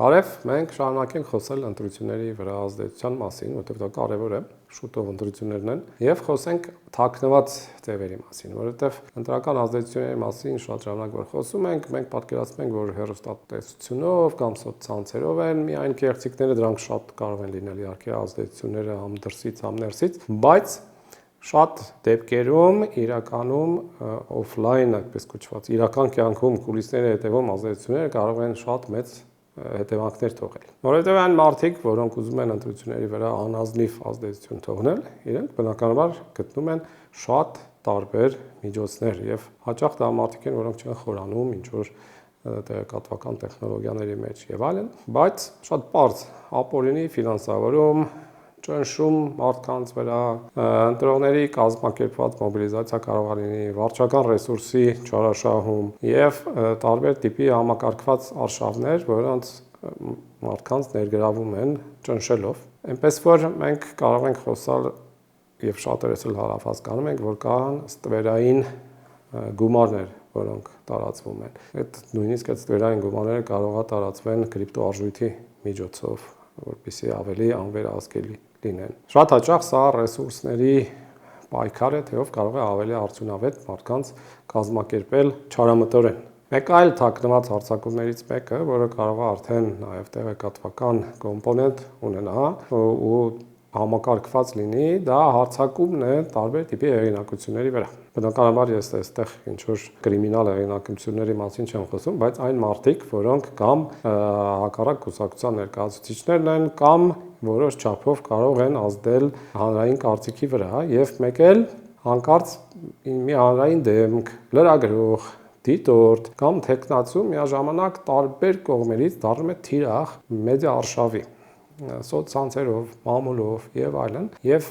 Բարև, մենք շարունակենք խոսել ընտրությունների վրա ազդեցության մասին, որտեղ դա կարևոր է, շուտով ընտրություններն են, եւ խոսենք թաքնված ձևերի մասին, որովհետեւ ընտրական ազդեցությունների մասին շատ ժամանակ որ խոսում ենք, մենք պատկերացնում ենք, որ հեռուստատեսությունով կամ սոցցանցերով են միայն կեղծիքները, դրանք շատ կարող են լինել իհարկե ազդեցությունները համ դրսից, համ ներսից, բայց շատ դեպքերում իրականում օֆլայն, այդպես կոչված, իրական կյանքում կուլիսների հետևում ազդեցությունները կարող են շատ մեծ հետևանքներ թողել։ Որովհետև այն մարդիկ, որոնք ուզում են ընտրությունների վրա անազնիվ ազդեցություն թողնել, իրենք բնականաբար գտնում են շատ տարբեր միջոցներ եւ հաճախ դա մարդիկ են, որոնք չեն խորանում ինչ որ տեղեկատվական տեխնոլոգիաների մեջ եւ այլն, բայց շատ པարզ ապօրինի ֆինանսավորում ճնշում մարդկանց վրա, ընտրողների կազմակերպված մոբիլիզացիա կարող է լինի, վարչական ռեսուրսի չարաշահում եւ տարբեր տիպի համակարգված արշավներ, որոնց մարդկանց ներգրավում են ճնշելով։ Այնպես որ մենք կարող ենք խոսալ եւ շատերս էլ հասկանում ենք, որ կան ստվերային գումարներ, որոնք տարածվում են։ Այդ նույնիսկ այդ ստվերային գումարները կարող է տարածվեն կրիպտոարժույթի միջոցով, որպեսզի ավելի անվերահսկելի լինեն։ Շատ հաճախ սա ռեսուրսների պայքար է, թեև կարող է ավելի արդյունավետ մարդկանց կազմակերպել չարամտորեն։ Մեկ այլ թաքնված հարձակումներից մեկը, որը կարող է արդեն նաև տեղեկատվական կոմպոնենտ ունենա ու համակարգված լինի, դա հարձակումն է տարբեր տիպի հեղինակությունների վրա։ Բնականաբար ես այստեղ ինչ որ կրիմինալ հեղինակությունների մասին չեմ խոսում, բայց այն մարդիկ, որոնք կամ հակառակ կուսակցության ներկայացուցիչներն են, կամ որոշ չափով կարող են ազդել հանրային կարծիքի վրա եւ մեկ էլ հանկարծ մի հանրային դեմք, լրագրող, դիտորդ կամ տեխնացու միաժամանակ տարբեր կողմերից դառնում է թիրախ մեդիա արշավի, սոցցանցերով, մամուլով եւ այլն, եւ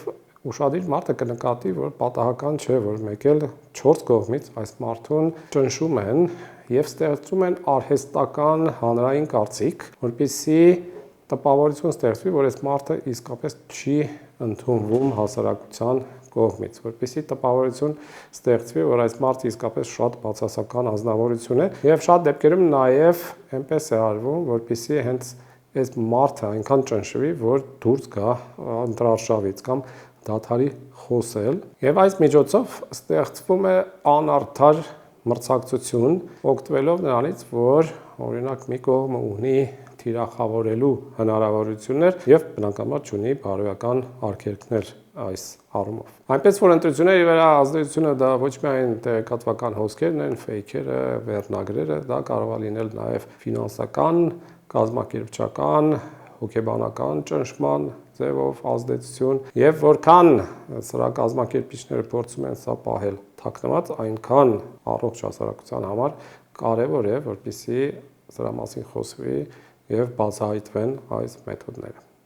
ուշադիր մարդը կնկատի, որ պատահական չէ, որ մեկ էլ 4 կողմից այս մարդուն ճնշում են եւ ստեղծում են արհեստական հանրային կարծիք, որպեսզի տպավորություն ստեղծվի, որ այս մարդը իսկապես չի ընդունվում հասարակության կողմից, որպեսզի տպավորություն ստեղծվի, որ այս մարդը իսկապես շատ բացասական ազնվորություն է, եւ շատ դեպքերում նաեւ այնպես է արվում, որպեսզի հենց այս մարդը այնքան ճնշվի, որ դուրս գա ընտրարշավից կամ դադարի խոսել, եւ այս միջոցով ստեղծվում է անարդար մրցակցություն, օգտվելով նրանից, որ օրինակ մի կողմը ունի թիրախավորելու հնարավորություններ եւ բնականաբար չունի բարոյական արգելքներ այս առումով։ Այնպես որ ընտրությունների վրա ազդեցությունը դա ոչ միայն տեղեկատվական հոսքերն են, ֆեյքերը, վերնագրերը, դա կարող է լինել նաեւ ֆինանսական, կազմակերպչական, հոգեբանական ճնշման ձևով ազդեցություն եւ որքան սրա կազմակերպիչները փորձում են սա պահել թաքնված, այնքան առողջ հասարակության համար կարեւոր է, որպեսզի սրա մասին խոսվի եւ բացահայտվեն այս մեթոդները։